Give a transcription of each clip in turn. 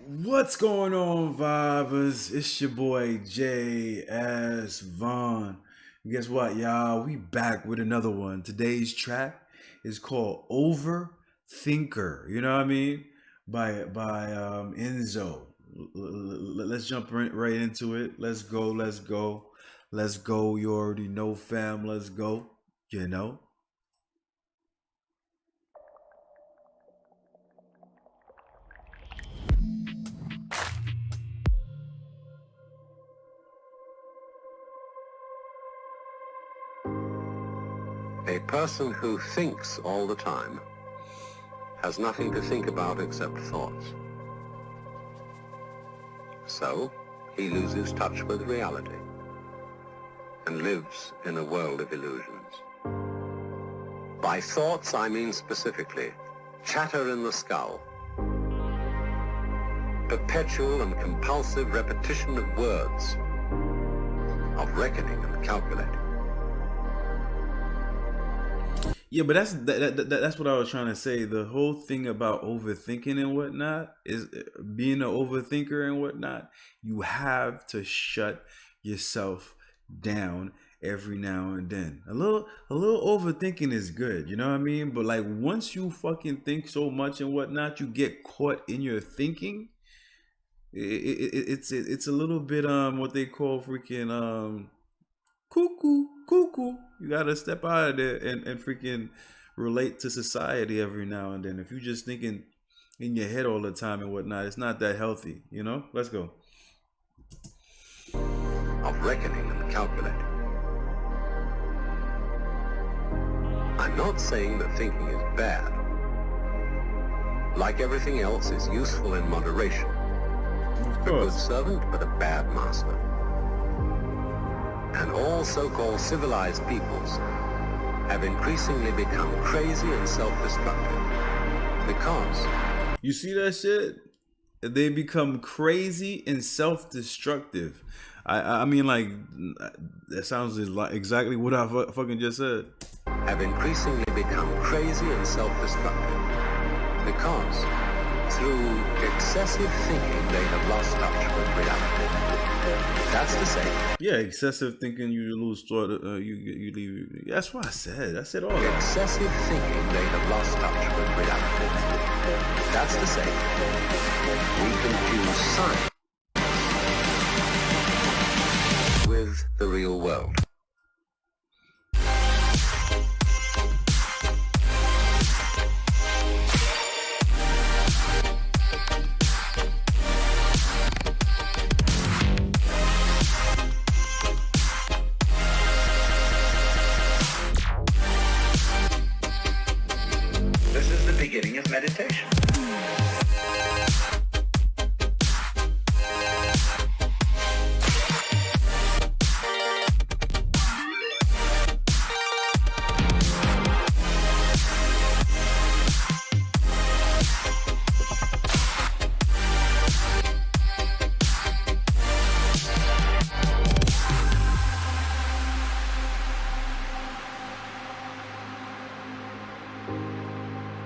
What's going on, vibers? It's your boy J.S. Vaughn. Guess what, y'all? We back with another one. Today's track is called Overthinker. You know what I mean? By INZO. Let's jump right into it. Let's go. Let's go. Let's go. You already know, fam. Let's go. You know. A person who thinks all the time has nothing to think about except thoughts. So, he loses touch with reality and lives in a world of illusions. By thoughts, I mean specifically chatter in the skull, perpetual and compulsive repetition of words, of reckoning and calculating. Yeah, but that's what I was trying to say. The whole thing about overthinking and whatnot is being an overthinker and whatnot. You have to shut yourself down every now and then. A little overthinking is good, you know what I mean? But like once you fucking think so much and whatnot, you get caught in your thinking. It's a little bit what they call freaking cuckoo. You gotta step out of there and freaking relate to society every now and then. If you're just thinking in your head all the time and whatnot, it's not that healthy, you know? Let's go. Of reckoning and calculating. I'm not saying that thinking is bad. Like everything else, it's useful in moderation. Of A good course. servant, but a bad master. And all so-called civilized peoples have increasingly become crazy and self-destructive because You see that shit? They become crazy and self-destructive. I mean, like that sounds like exactly what I fucking just said. have increasingly become crazy and self-destructive because through excessive thinking they have lost touch with reality. That's to say, Yeah, excessive thinking, you lose thought. You leave. That's what I said. I said all that. excessive thinking they have lost touch with reality. That's to say, we confuse science with the real world. This is the beginning of meditation.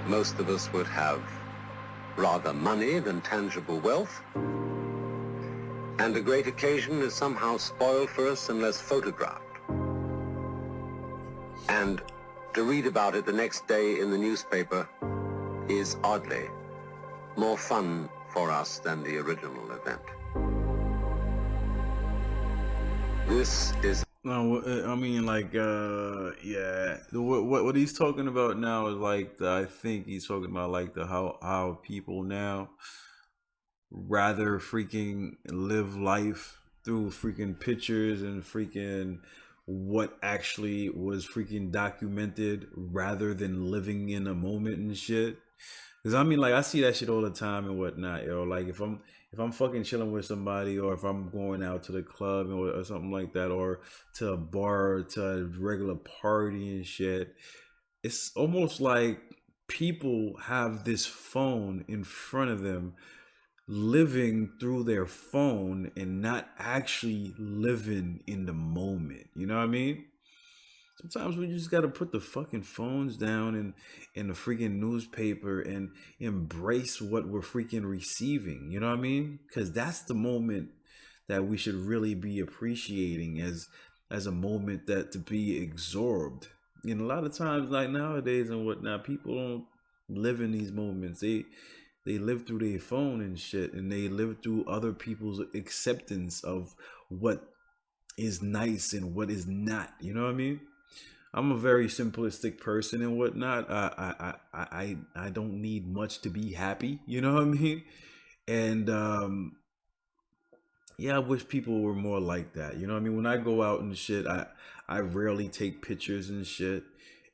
Most of us would have rather money than tangible wealth, and a great occasion is somehow spoiled for us unless photographed. And to read about it the next day in the newspaper is oddly more fun for us than the original event. This is No, I mean, like, yeah. What he's talking about now is like I think he's talking about like the how people now rather freaking live life through freaking pictures and freaking what actually was freaking documented rather than living in a moment and shit. Cause I mean, like I see that shit all the time and whatnot, yo. Like if I'm fucking chilling with somebody, or if I'm going out to the club or something like that, or to a bar, or to a regular party and shit, it's almost like people have this phone in front of them, living through their phone and not actually living in the moment. You know what I mean? Sometimes we just gotta put the fucking phones down and the freaking newspaper and embrace what we're freaking receiving. You know what I mean? Because that's the moment that we should really be appreciating as a moment that to be absorbed. And a lot of times, like nowadays and whatnot, people don't live in these moments. They live through their phone and shit, and they live through other people's acceptance of what is nice and what is not. You know what I mean? I'm a very simplistic person and whatnot. I don't need much to be happy. You know what I mean? And yeah, I wish people were more like that. You know what I mean? When I go out and shit, I rarely take pictures and shit.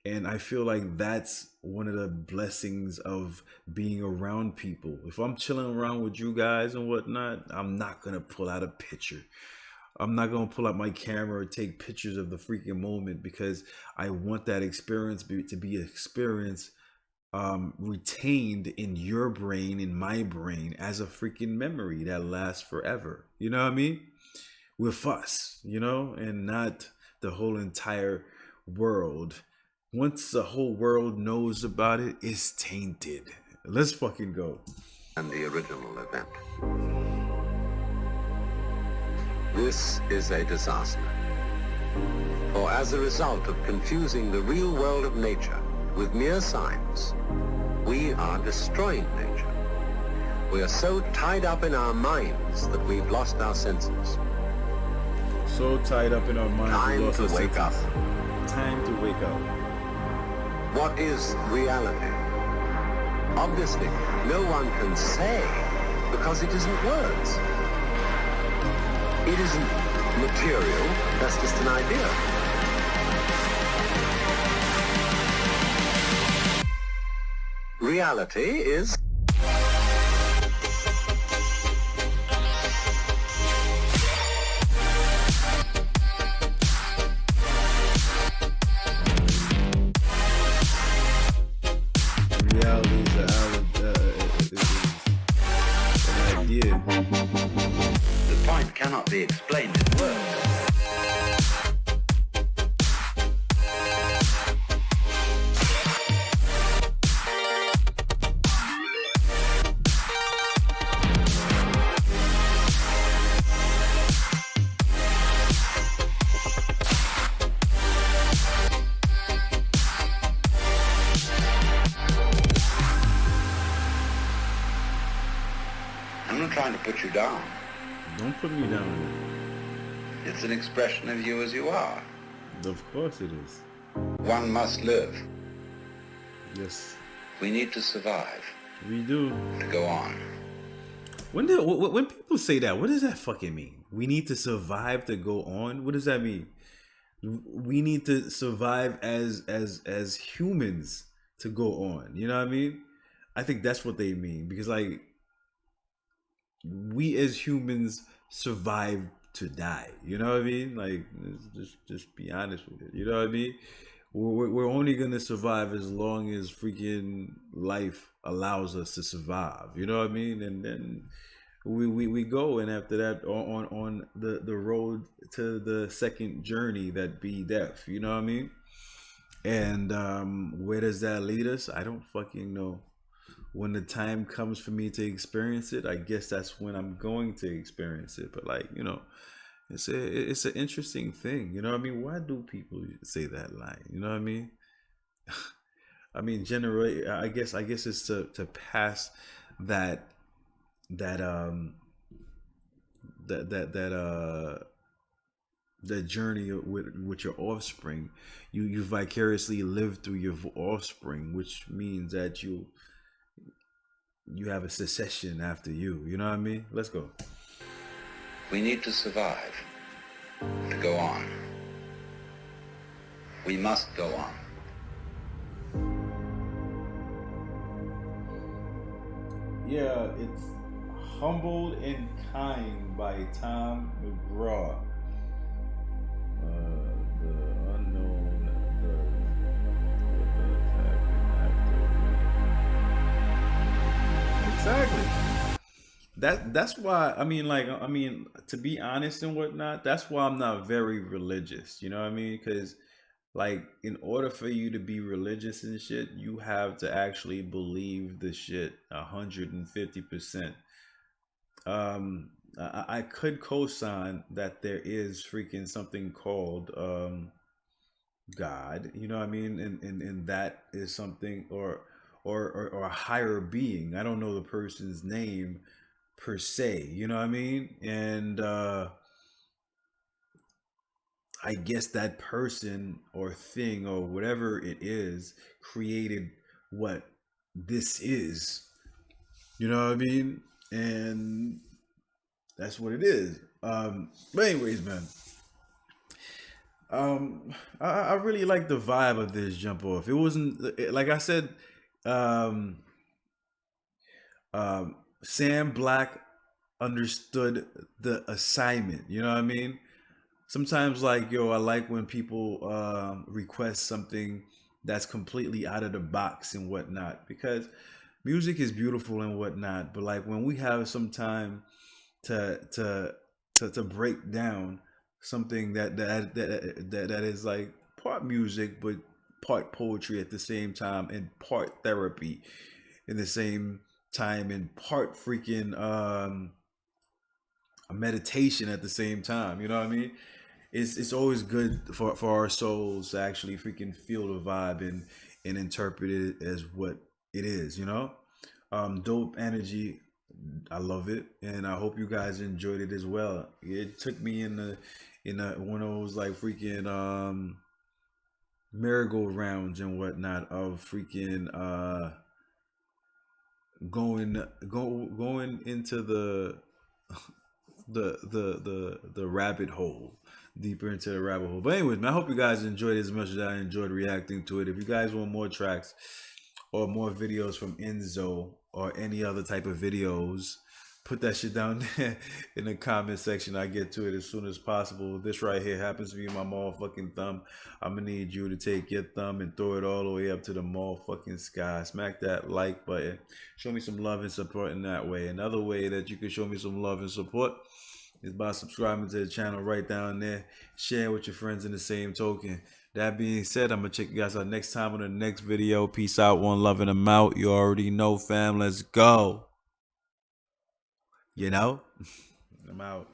And I feel like that's one of the blessings of being around people. If I'm chilling around with you guys and whatnot, I'm not gonna pull out a picture. I'm not gonna pull out my camera or take pictures of the freaking moment because I want that experience to be experience retained in your brain, in my brain, as a freaking memory that lasts forever. You know what I mean? With us, you know, and not the whole entire world. Once the whole world knows about it, it's tainted. Let's fucking go. And the original event. This is a disaster. For as a result of confusing the real world of nature with mere signs, we are destroying nature. We are so tied up in our minds that we've lost our senses. So tied up in our minds. Time to wake up. Time to wake up. What is reality? Obviously, no one can say because it isn't words. It isn't material, that's just an idea. Reality is reality is an idea. the point cannot be explained in words. I'm not trying to put you down. Don't put me down. It's an expression of you as you are. Of course it is. One must live. Yes, We need to survive, we do. to go on. When people say that, what does that fucking mean? We need to survive to go on. What does that mean? We need to survive as humans to go on. You know what I mean? I think that's what they mean because like we as humans survive to die. You know what I mean? Like just be honest with it. You know what I mean? We're only gonna survive as long as freaking life allows us to survive. You know what I mean? And then we go, and after that on the road to the second journey that be death. You know what I mean? And where does that lead us? I don't fucking know. When the time comes for me to experience it, I guess that's when I'm going to experience it. But like, you know, it's an interesting thing. You know what I mean? Why do people say that line? You know what I mean? I mean, generally, I guess it's to pass that that that journey with your offspring. You vicariously live through your offspring, which means that you have a succession after you. You know what I mean? Let's go. We need to survive, to go on. We must go on. Yeah, it's Humbled and Kind by Tom McGraw. The unknown does what does happen after. Exactly. That's why I mean to be honest and whatnot. That's why I'm not very religious. You know what I mean? Because Like, in order for you to be religious and shit, you have to actually believe the shit 150%. I could co-sign that there is freaking something called God. You know what I mean? And that is something, or a higher being. I don't know the person's name per se. You know what I mean? And I guess that person or thing or whatever it is created what this is. You know what I mean? And that's what it is. But anyways, man, I really like the vibe of this jump off. It wasn't like I said. Um, Sam Black understood the assignment. You know what I mean? Sometimes, like, yo, I like when people request something that's completely out of the box and whatnot, because music is beautiful and whatnot, but like when we have some time to break down something that is like part music but part poetry at the same time, and part therapy in the same time, and part freaking a meditation at the same time. You know what I mean? It's always good for our souls to actually freaking feel the vibe and interpret it as what it is. You know, dope energy. I love it, and I hope you guys enjoyed it as well. It took me in one of those like freaking merry-go-rounds and whatnot of freaking going into the rabbit hole, deeper into the rabbit hole. But anyways, man, I hope you guys enjoyed it as much as I enjoyed reacting to it. If you guys want more tracks or more videos from INZO or any other type of videos, put that shit down there in the comment section. I get to it as soon as possible. This right here happens to be my motherfucking thumb. I'm gonna need you to take your thumb and throw it all the way up to the motherfucking sky. Smack that like button. Show me some love and support in that way. Another way that you can show me some love and support is by subscribing to the channel right down there. Share with your friends in the same token. That being said, I'm gonna check you guys out next time on the next video. Peace out, one love, and I'm out. You already know, fam. Let's go. You know? I'm out.